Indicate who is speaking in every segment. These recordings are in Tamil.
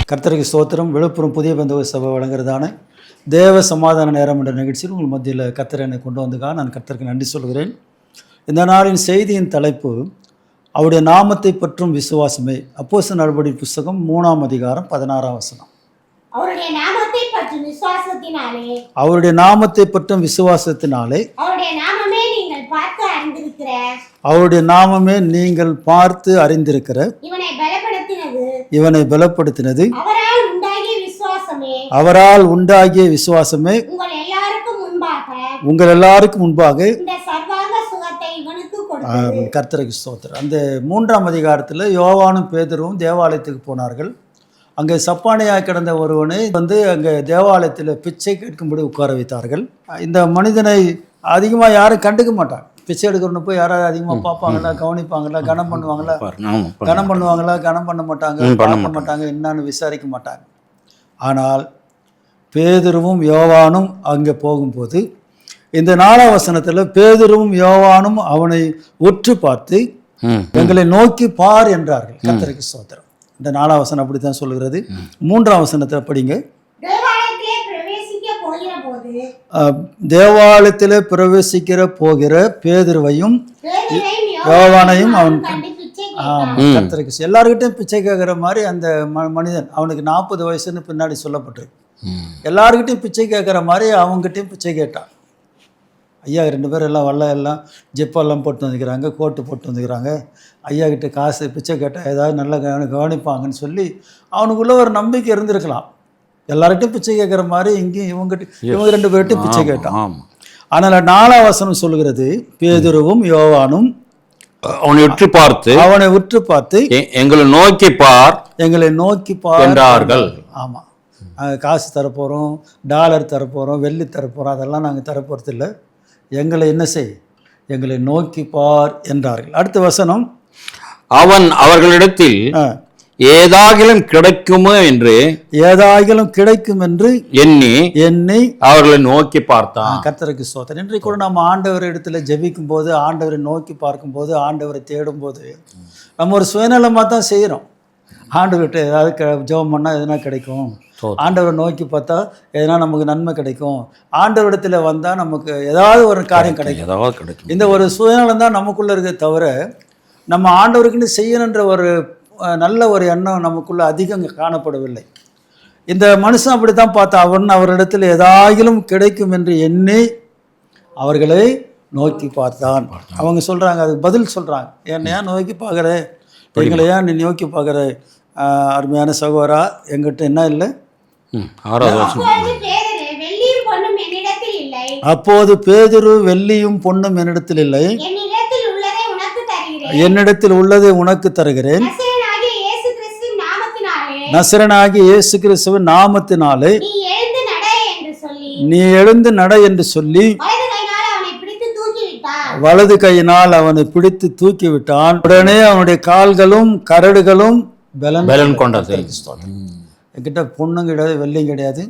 Speaker 1: கர்த்தருக்கு ஸ்தோத்திரம். விழுப்புரம் புதிய பெந்தகோஸ்து சபை வழங்குறதான தேவ சமாதான நேரம் என்ற நிகழ்ச்சியில் உங்கள் மத்தியில் கர்த்தர் என்னை கொண்டு வந்ததுக்காக நான் கர்த்தருக்கு நன்றி சொல்கிறேன். இந்த நாளின் செய்தியின் தலைப்பு அவருடைய நாமத்தை பற்றும் விசுவாசமே. அப்போஸ்தலர் நடபடிகளின் புஸ்தகம் 3ஆம் அதிகாரம் 16ஆம் வசனம்.
Speaker 2: அவருடைய நாமத்தை பற்றும் விசுவாசத்தினாலே
Speaker 1: அவருடைய நாமத்தை பற்றும் விசுவாசத்தினாலே
Speaker 2: அவருடைய நாமமே நீங்கள் பார்த்து அறிந்திருக்கிற
Speaker 1: அவருடைய நாமமே நீங்கள் பார்த்து அறிந்திருக்கிற
Speaker 2: இவனை பலப்படுத்தினது
Speaker 1: அவரால் உண்டாகிய விசுவாசமே உங்கள் எல்லாருக்கும் முன்பாக
Speaker 2: இந்த சர்வாங்க சுகத்தை இவனுக்கு கொடுத்தது.
Speaker 1: கர்த்தருக்கு ஸ்தோத்திரம். அந்த 3ஆம் அதிகாரத்தில் யோவானும் பேதுருவும் தேவாலயத்துக்கு போனார்கள். அங்கே சப்பானியாக கிடந்த ஒருவனை அங்கே தேவாலயத்தில் பிச்சை கேட்கும்படி உட்கார வைத்தார்கள். இந்த மனிதனை அதிகமாக யாரும் கண்டுக்க மாட்டாங்க. பிச்சை எடுக்கிறவனு போய் யாராவது அதிகமாக பார்ப்பாங்களா, கவனிப்பாங்களா, கனம் பண்ணுவாங்களா, கனம் பண்ண மாட்டாங்க, பார்க்க மாட்டாங்க, என்னான்னு விசாரிக்க மாட்டாங்க. ஆனால் பேதுருவும் யோவானும் அங்கே போகும்போது இந்த 4ஆம் வசனத்தில் பேதுருவும் யோவானும் அவனை உற்று பார்த்து எங்களை நோக்கி பார் என்றார்கள். கர்த்தருக்கு ஸ்தோத்திரம். இந்த 4ஆம் வசனம் அப்படித்தான் சொல்லுகிறது. 3ஆம் வசனத்தை படிங்க. தேவாலயத்தில் பிரவேசிக்கிற போகிற பேதுருவையும் யோவானையும் அவன் கர்த்தருக்கு எல்லாருக்கிட்டையும் பிச்சை கேட்குற மாதிரி அந்த மனிதன், அவனுக்கு 40 வயசுன்னு பின்னாடி சொல்லப்பட்டிருக்கு. எல்லாருக்கிட்டையும் பிச்சை கேட்குற மாதிரி அவங்ககிட்டையும் பிச்சை கேட்டான். ஐயா 2 பேர் எல்லாம் எல்லாம் ஜிப்பெல்லாம் போட்டு வந்துக்கிறாங்க, கோட்டு போட்டு வந்துக்கிறாங்க, ஐயா கிட்ட காசு பிச்சை கேட்டால் ஏதாவது நல்லா கவனிப்பாங்கன்னு சொல்லி அவனுக்குள்ள ஒரு நம்பிக்கை இருந்திருக்கலாம். எல்லார்கிட்டையும் பிச்சை கேட்குற மாதிரி இங்கேயும் இவங்க 2 பேர்கிட்டையும் பிச்சை கேட்டான். ஆனால் 4ஆம் வசனம் சொல்லுகிறது, பேதுருவும் யோவானும்
Speaker 3: அவனை உற்று பார்த்து எங்களை நோக்கி பார் என்றார்கள்.
Speaker 1: ஆமாம், காசு தரப்போகிறோம், டாலர் தரப்போகிறோம், வெள்ளி தரப்போகிறோம், அதெல்லாம் நாங்கள் தரப்போகிறது இல்லை, எங்களை என்ன செய், எங்களை நோக்கி பார் என்றார்கள். அடுத்த வசனம்,
Speaker 3: அவன் அவர்களிடத்தில் ஏதாகிலும் கிடைக்கும் என்று எண்ணி அவர்களை நோக்கி பார்த்தான்.
Speaker 1: கர்த்தருக்கு ஸ்தோத்திரம். இன்றைக்கு கூட நம்ம ஆண்டவர் இடத்துல ஜெபிக்கும் போது, ஆண்டவரை நோக்கி பார்க்கும்போது, ஆண்டவரை தேடும் போது நம்ம ஒரு சுயநலமாக தான் செய்கிறோம். ஆண்டவர்கிட்ட ஏதாவது ஜெபம் பண்ணால் எதுனா கிடைக்கும், ஆண்டவரை நோக்கி பார்த்தா எதனா நமக்கு நன்மை கிடைக்கும், ஆண்டவரிடத்துல வந்தால் நமக்கு ஏதாவது ஒரு காரியம் கிடைக்கும். இந்த ஒரு சுயநலம் தான் நமக்குள்ளே இருக்க தவிர நம்ம ஆண்டவருக்குன்னு செய்யணுன்ற ஒரு நல்ல ஒரு எண்ணம் நமக்குள்ளே அதிகம் காணப்படவில்லை. இந்த மனுஷன் அப்படி தான் பார்த்தா, அவரிடத்தில் ஏதாகிலும் கிடைக்கும் என்று எண்ணி அவர்களை நோக்கி பார்த்தான். அவங்க சொல்கிறாங்க, அதுக்கு பதில் சொல்கிறாங்க, என்னையா நோக்கி பார்க்குற, எங்களையா நீ நோக்கி பார்க்குற அருமையான சகோதரா, எங்கிட்ட என்ன இல்லை. அப்போது பேதுரு வெள்ளியும் பொன்னும் என்னிடத்தில் இல்லை, என்னிடத்தில் உள்ளதை உனக்கு தருகிறேன், நசரனாகிய இயேசு கிறிஸ்துவின் நாமத்தினாலே நீ எழுந்து நட என்று சொல்லி வலது கையினால் அவனை பிடித்து தூக்கி விட்டான். உடனே அவனுடைய கால்களும் கரடுகளும் பலன் கொண்டது. என்கிட்ட பொண்ணும் கிடையாது, வெள்ளியும் கிடையாது,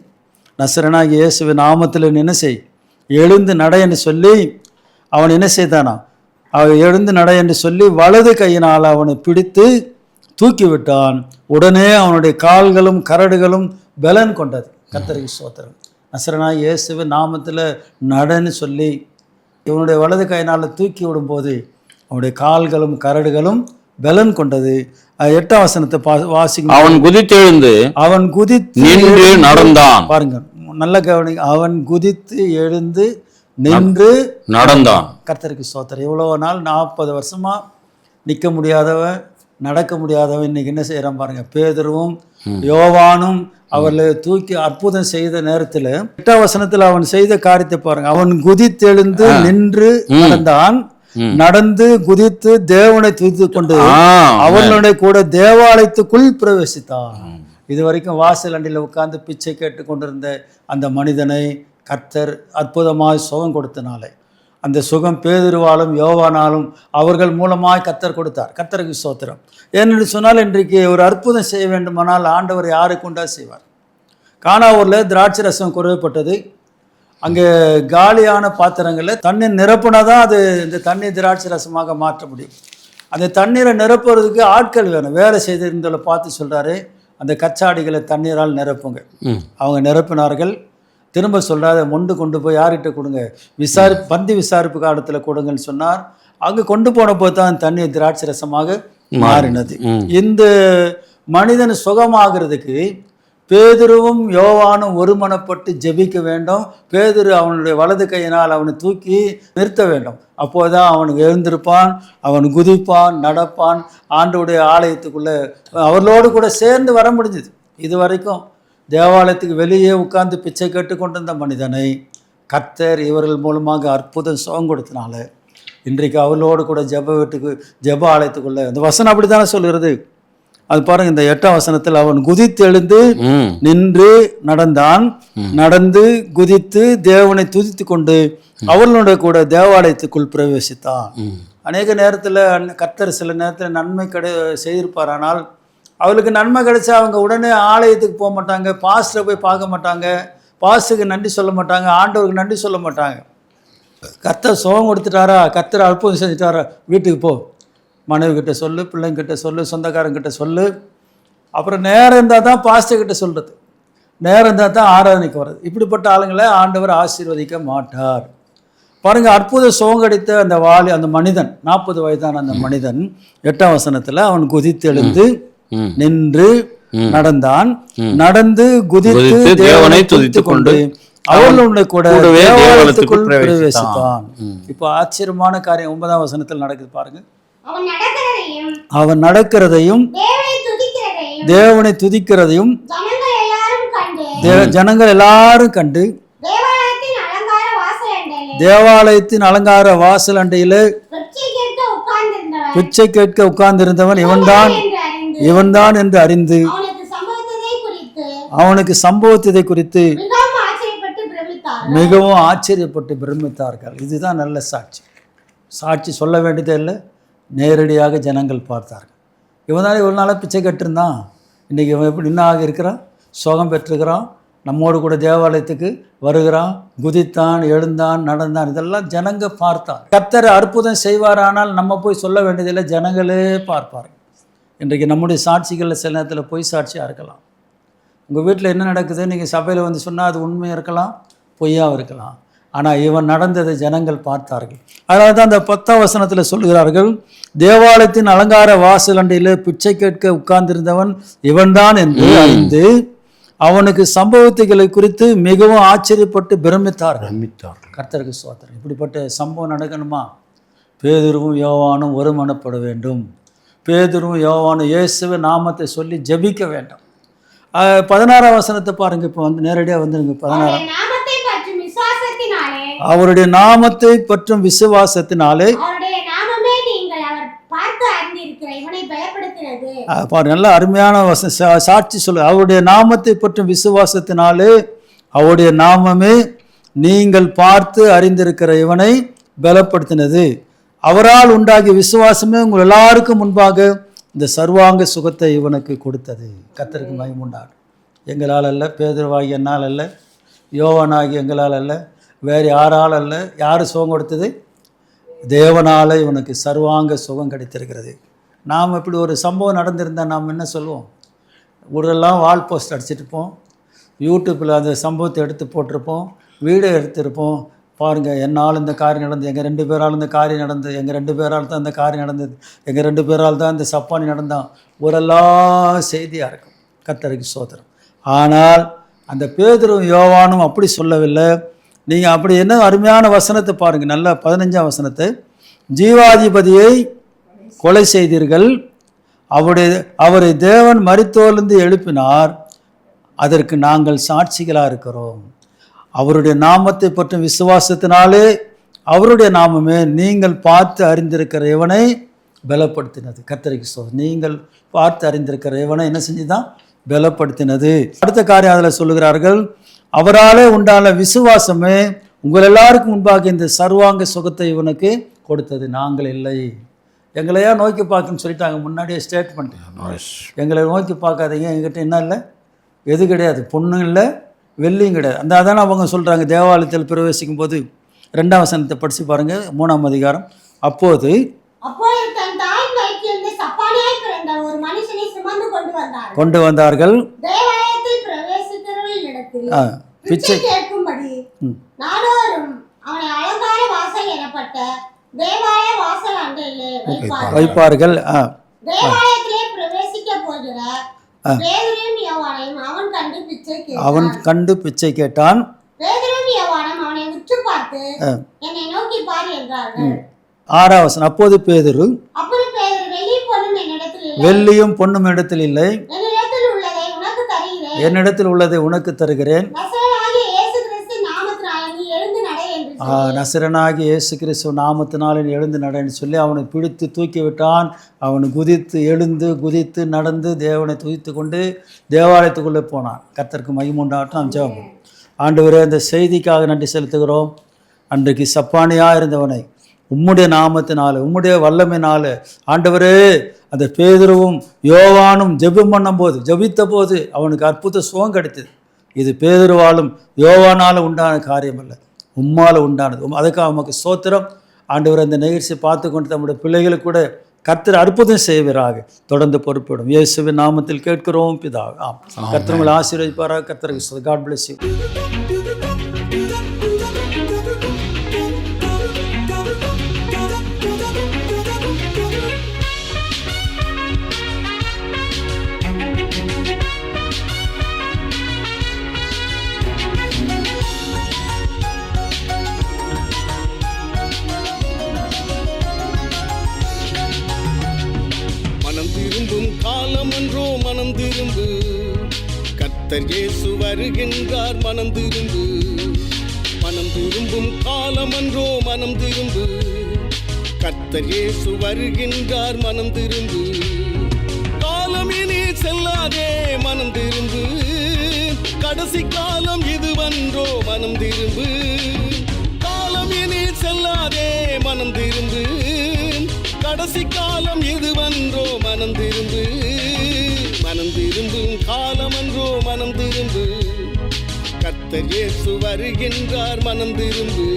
Speaker 1: நசரனாகிய இயேசுவின் நாமத்தில் என்ன செய், எழுந்து நட என்று சொல்லி அவன் என்ன செய்தானா, அவன் எழுந்து நட என்று சொல்லி வலது கையினால் அவனை பிடித்து தூக்கி விட்டான். உடனே அவனுடைய கால்களும் கரடுகளும் பலன் கொண்டது. கர்த்தருக்கு ஸ்தோத்திரம். நசரனாகிய இயேசுவின் நாமத்தில் நடன்னு சொல்லி இவனுடைய வலது கையினால் தூக்கி விடும்போது அவனுடைய கால்களும் கரடுகளும் பலன் கொண்டது. 8ஆம் வசனத்தை வாசிங்க.
Speaker 3: அவன் குதித்து நின்று நடந்தான்.
Speaker 1: பாருங்க, நல்ல கவனி. அவன் குதித்து எழுந்து நின்று நடந்தான். கர்த்தருக்கு ஸ்தோத்திரம். இவ்வளோ நாள் 40 வருஷமா நிற்க முடியாதவன், நடக்க முடியாதவன் இன்னைக்கு என்ன செய்யறான் பாருங்க. பேதுருவும் யோவானும் அவர்களை தூக்கி அற்புதம் செய்த நேரத்தில் 8ஆம் வசனத்தில் அவன் செய்த காரியத்தை பாருங்க. அவன் குதித்தெழுந்து நின்று நடந்தான், நடந்து குதித்து தேவனை துதித்து கொண்டு அவர்களுடைய கூட தேவாலயத்துக்குள் பிரவேசித்தான். இதுவரைக்கும் வாசல் அண்டியில் உட்கார்ந்து பிச்சை கேட்டு கொண்டிருந்த அந்த மனிதனை கர்த்தர் அற்புதமாய் சுகம் கொடுத்தனாலே, அந்த சுகம் பேதுருவாலும் யோவானாலும் அவர்கள் மூலமாய் கர்த்தர் கொடுத்தார். கர்த்தருக்கு ஸ்தோத்திரம். ஏனென்று சொன்னால், இன்றைக்கு ஒரு அற்புதம் செய்ய வேண்டுமானால் ஆண்டவர் யாரை கொண்டா செய்வார். கானாவூரில் திராட்சை ரசம் குறைவுப்பட்டது. அங்கே காலியான பாத்திரங்களில் தண்ணீர் நிரப்புனா தான் அது இந்த தண்ணீர் திராட்சை ரசமாக மாற்ற முடியும். அந்த தண்ணீரை நிரப்புறதுக்கு ஆட்கள் வேணும். வேலை செய்திருந்தவளை பார்த்து சொல்கிறாரு, அந்த கச்சாடிகளை தண்ணீரால் நிரப்புங்க.
Speaker 3: ம்.
Speaker 1: அவங்க நிரப்பினார்கள். திரும்ப சொல்கிறாத மொண்டு கொண்டு போய் யார்கிட்ட கொடுங்க, பந்தி விசாரிப்பு காலத்தில் கொடுங்கன்னு சொன்னார். அங்கே கொண்டு போனப்போ தான் தண்ணீர் திராட்சை ரசமாக மாறினது. இந்த மனிதன் சுகமாகிறதுக்கு பேதுருவும் யோவானும் ஒருமனப்பட்டு ஜெபிக்க வேண்டும். பேதுரு அவனுடைய வலது கையினால் அவனை தூக்கி நிறுத்த வேண்டும். அப்போதான் அவனுக்கு எழுந்திருப்பான், அவன் குதிப்பான், நடப்பான், ஆண்டவருடைய ஆலயத்துக்குள்ளே அவர்களோடு கூட சேர்ந்து வர முடிஞ்சது. இது வரைக்கும் தேவாலயத்துக்கு வெளியே உட்கார்ந்து பிச்சை கேட்டு கொண்டிருந்த மனிதனை கர்த்தர் இவர்கள் மூலமாக அற்புதம் சுகம் கொடுத்தனால இன்றைக்கு அவர்களோடு கூட ஜெப ஆலயத்துக்குள்ளே அந்த வசனம் அப்படி தானே சொல்கிறது. அது பாருங்க, இந்த 8ஆம் வசனத்தில் அவன் குதித்து எழுந்து நின்று நடந்தான், நடந்து குதித்து தேவனை துதித்து கொண்டு அவர்களுடைய கூட தேவாலயத்துக்குள் பிரவேசித்தான். அநேக நேரத்தில் கர்த்தர் சில நேரத்தில் நன்மை செய்திருப்பார். ஆனால் அவளுக்கு நன்மை கிடைச்சா அவங்க உடனே ஆலயத்துக்கு போக மாட்டாங்க, பாஸ்டரை போய் பார்க்க மாட்டாங்க, பாஸ்டருக்கு நன்றி சொல்ல மாட்டாங்க, ஆண்டவருக்கு நன்றி சொல்ல மாட்டாங்க. கர்த்தர் சுகம் கொடுத்துட்டாரா, கர்த்தர் அற்புதம் செஞ்சுட்டாரா, வீட்டுக்கு போ, மனைவிக்கிட்ட சொல்லு, பிள்ளைங்கிட்ட சொல்லு, சொந்தக்காரங்கிட்ட சொல்லு. அப்புறம் நேரம் இருந்தால் தான் பாஸ்டர்கிட்ட சொல்கிறது, நேரம் இருந்தால் தான் ஆராதனைக்கு வர்றது. இப்படிப்பட்ட ஆளுங்களை ஆண்டவர் ஆசீர்வதிக்க மாட்டார். பாருங்க, அற்புத சுகம் கிடைத்த அந்த மனிதன், 40 வயதான அந்த மனிதன் 8ஆம் வசனத்தில் அவன் குதித்து எழுந்து நின்று நடந்தான், நடந்து குதித்து தேவனை துதித்து கொண்டு அவர்களுடைய கூட தேவாலயத்துக்குள் பிரவேசித்தான். இப்போ ஆச்சரியமான காரியம் 9ஆம் வசனத்தில் நடக்குது பாருங்க. அவன் நடக்கிறதையும் தேவனை துதிக்கிறதையும் ஜனங்கள் எல்லாரும் கண்டு தேவாலயத்தின் அலங்கார வாசல் அண்டையிலே பிச்சை கேட்க உட்கார்ந்திருந்தவன் இவன்தான் என்று அறிந்து அவனுக்கு சம்பவத்தை குறித்து மிகவும் ஆச்சரியப்பட்டு பிரமித்தார்கள். இதுதான் நல்ல சாட்சி சொல்ல வேண்டியதே இல்லை, நேரடியாக ஜனங்கள் பார்த்தார்கள். இவன் தானே ஒரு நாளாக பிச்சை கட்டிருந்தான், இன்றைக்கி இவன் எப்படி இன்னும் இருக்கிறான், சுகம் பெற்றுக்கிறான், நம்மோடு கூட தேவாலயத்துக்கு வருகிறான், குதித்தான், எழுந்தான், நடந்தான். இதெல்லாம் ஜனங்க பார்த்தான். கர்த்தர் அற்புதம் செய்வாரானால் நம்ம போய் சொல்ல வேண்டியதில்லை, ஜனங்களே பார்ப்பார்கள். இன்றைக்கு நம்முடைய சாட்சிகளில் சில நேரத்தில் பொய் சாட்சியாக இருக்கலாம். உங்கள் வீட்டில் என்ன நடக்குது நீங்கள் சபையில் வந்து சொன்னால் அது உண்மையாக இருக்கலாம், பொய்யாக இருக்கலாம். ஆனால் இவன் நடந்ததை ஜனங்கள் பார்த்தார்கள். அதனால தான் அந்த 10ஆம் வசனத்தில் சொல்கிறார்கள், தேவாலயத்தின் அலங்கார வாசல் அண்டையில் பிச்சை கேட்க உட்கார்ந்திருந்தவன் இவன்தான் என்று அறிந்து அவனுக்கு சம்பவத்துகளை குறித்து மிகவும் ஆச்சரியப்பட்டு பிரமித்தார்கள். கர்த்தருக்கு ஸ்தோத்திரம். இப்படிப்பட்ட சம்பவம் நடக்கணுமா? பேதுருவும் யோவானும் ஒருமனப்பட வேண்டும். பேதுருவும் யோவானும் இயேசுவின் நாமத்தை சொல்லி ஜெபிக்க வேண்டும். 16ஆம் வசனத்தை பாருங்க. இப்போ நேரடியாக வந்துருங்க. 16 அவருடைய நாமத்தை பற்றும் விசுவாசத்தினாலே நல்ல அருமையான சாட்சி சொல்லு. அவருடைய நாமத்தை பற்றும் விசுவாசத்தினாலே அவருடைய நாமமே நீங்கள் பார்த்து அறிந்திருக்கிற இவனை பலப்படுத்தினது. அவரால் உண்டாகிய விசுவாசமே உங்கள் எல்லாருக்கும் முன்பாக இந்த சர்வாங்க சுகத்தை இவனுக்கு கொடுத்தது. கர்த்தருக்கு மகிமை உண்டாகும். எங்களால் அல்ல, பேதுருவாகி என்னால் அல்ல, யோவானாகி எங்களால் அல்ல, வேறு யாரால் அல்ல. யார் சுகம் கொடுத்தது? தேவனால் இவனுக்கு சர்வாங்க சுகம் கிடைத்திருக்கிறது. நாம் இப்படி ஒரு சம்பவம் நடந்திருந்தால் நாம் என்ன சொல்லுவோம்? ஊரெல்லாம் வால் போஸ்ட் அடிச்சிட்ருப்போம், யூடியூப்பில் அந்த சம்பவத்தை எடுத்து போட்டிருப்போம், வீடியோ எடுத்திருப்போம். பாருங்கள், என்னால் இந்த காரியம் நடந்தது, எங்கள் 2 பேரால் இந்த காரியம் நடந்தது, எங்கள் 2 பேரால் தான் இந்த காரியம் நடந்தது, எங்கள் 2 பேரால் தான் இந்த சப்பானி நடந்தான், ஊரெல்லாம் செய்தியாக இருக்கும். கர்த்தருக்கு ஸ்தோத்திரம். ஆனால் அந்த பேதுருவும் யோவானும் அப்படி சொல்லவில்லை. நீங்கள் அப்படி என்ன அருமையான வசனத்தை பாருங்கள், நல்ல 15ஆம் வசனத்தை. ஜீவாதிபதியை கொலை செய்தீர்கள், அவரை தேவன் மரித்தோரிலிருந்து எழுப்பினார், அதற்கு நாங்கள் சாட்சிகளாக இருக்கிறோம். அவருடைய நாமத்தை பற்றும் விசுவாசத்தினாலே அவருடைய நாமமே நீங்கள் பார்த்து அறிந்திருக்கிற இவனை பலப்படுத்தினது. கர்த்தருக்கு ஸ்தோத்திரம். நீங்கள் பார்த்து அறிந்திருக்கிற இவனை என்ன செஞ்சுதான் பலப்படுத்தினது. அடுத்த காரியம் அதில் சொல்லுகிறார்கள், அவராலே உண்டான விசுவாசமே உங்கள் எல்லாருக்கும் முன்பாக இந்த சர்வாங்க சுகத்தை இவனுக்கு கொடுத்தது, நாங்கள் இல்லை. எங்களையா நோக்கி பார்க்குன்னு சொல்லிட்டாங்க முன்னாடியே ஸ்டேட்மெண்ட். எங்களை நோக்கி பார்க்காதீங்க, எங்கிட்ட என்ன இல்லை, எது கிடையாது, பொண்ணும் இல்லை, வெள்ளியும் கிடையாது. அதான அவங்க சொல்கிறாங்க. தேவாலயத்தில் பிரவேசிக்கும் போது 2ஆம் வசனத்தை படித்து பாருங்கள், 3ஆம் அதிகாரம். அப்போது
Speaker 2: சப்பானியாய் பிறந்த ஒரு மனுஷனை சுமந்து
Speaker 1: கொண்டு வந்தார்கள்.
Speaker 2: தேவாலயத்தில் பிரவேசிக்கிறவர்கள் இடத்தில்
Speaker 1: பிச்சை
Speaker 2: கேட்கும்படி நாடோறும் அவனை அலங்கார வாசல் எனப்பட்ட தேவாலய வாசல் அண்டையிலே
Speaker 1: வைப்பார்கள்.
Speaker 2: தேவாலயத்திலே பிரவேசிக்க போகிற பேதுருவும் யோவானையும் அவன்
Speaker 1: கண்டு பிச்சை கேட்டான்.
Speaker 2: பேதுருவும் யோவானும் அவனை உற்று பார்த்து என்னை நோக்கி பார் என்றார்கள்.
Speaker 1: 6ஆம் வசனம். அப்போது பேதுரு, வெள்ளியும் பொன்னும் இடத்தில் இல்லை, என்னிடத்தில் உள்ளதை உனக்கு தருகிறேன். நசரனாகிய இயேசு கிறிஸ்து நாமத்தினாலே எழுந்து நடன்னு சொல்லி அவனை பிடித்து தூக்கி விட்டான். அவன் குதித்து நடந்து தேவனை துதித்து கொண்டு தேவாலயத்துக்குள்ளே போனான். கர்த்தருக்கு மகிமை உண்டாகட்டும். நாம் ஜெபம் பண்ணுவோம். ஆண்டவரே, அந்த செய்திக்காக நன்றி செலுத்துகிறோம். அன்றைக்கு சப்பானியாக இருந்தவனை உம்முடைய நாமத்தினால உம்முடைய வல்லமையினால ஆண்டவரே, அந்த பேதுருவும் யோவானும் ஜெபித்த போது அவனுக்கு அற்புத சுகம் கிடைத்தது. இது பேதுருவாலும் யோவானாலும் உண்டான காரியம் அல்ல, உம்மால உண்டானது. அதுக்காக நமக்கு ஸ்தோத்திரம். ஆண்டவர் அந்த நிகழ்ச்சியை பார்த்து கொண்டு நம்முடைய பிள்ளைகளுக்கு கூட கர்த்தர் அற்புதம் செய்வீராக. தொடர்ந்து பொறுப்பிடும் இயேசுவின் நாமத்தில் கேட்கிறோம் பிதாவே. கர்த்தர் உங்களை ஆசீர்வதிப்பாராக. கர்த்தருக்கு காட் பிளஸ் யூ.
Speaker 4: மனம் திரும்பு, கர்த்தர் இயேசு வருகின்றார். மனம் திரும்பு, மனம் திரும்பும் காலமன்றோ. மனம் திரும்பு, கர்த்தர் இயேசு வருகின்றார். மனம் திரும்பு, காலம் இனி செல்லாதே. மனம் திரும்பு, கடைசி காலம் இதுவன்றோ. மனம் திரும்பு, காலம் இனி செல்லாதே. மனம் திரும்பு, கடைசி காலம் இதுவன்றோ. மனம் திரும்பு, மனம் திரும்பும் காலமன்றோ. மனம் திரும்பு, கர்த்தர் இயேசு வருகின்றார். மனம் திரும்பு.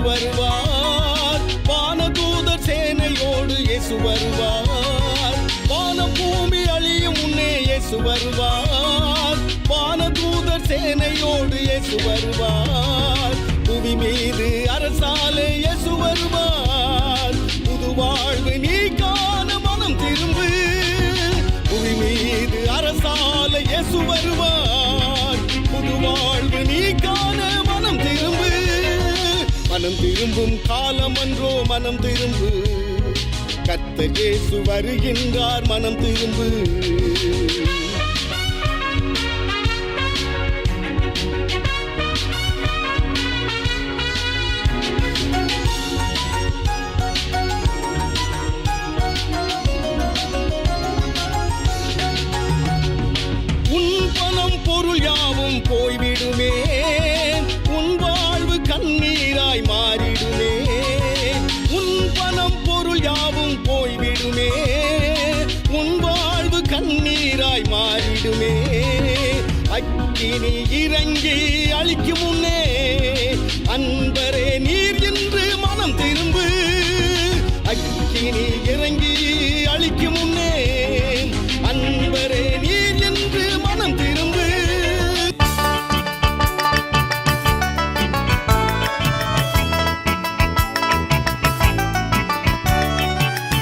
Speaker 4: வருவார், வானதூதர் சேனையோடு இயேசு வருவார். வானம் பூமி அழியும் முன்னே இயேசு வருவார். வானதூதர் சேனையோடு இயேசு வருவார். புவி மீது அரசாலே இயேசு வருவார். புது வாழ்வு நீ காண மனம் திரும்பு. புவி மீது அரசாலே இயேசு வருவார். புது வாழ்வு நீ காண மனம் திரும்பு. மனம் திரும்பும் காலமன்றோ. மனம் திரும்பு, கர்த்தர் இயேசு வருகின்றார். மனம் திரும்பு. உன் பணம் பொருள் யாவும் போய்விடுமே. உன் வாழ்வு கண்ணீராய் மாறிடுமே. உன் பணம் பொருள் யாவும் போய்விடுமே. உன் வாழ்வு கண்ணீராய் மாறிடுமே. அக்கினி இறங்கி அழிக்கும் முன்னே அன்பரே நீர் என்று மனம் திரும்பு. அக்கினி இறங்கி அழிக்கும் முன்னே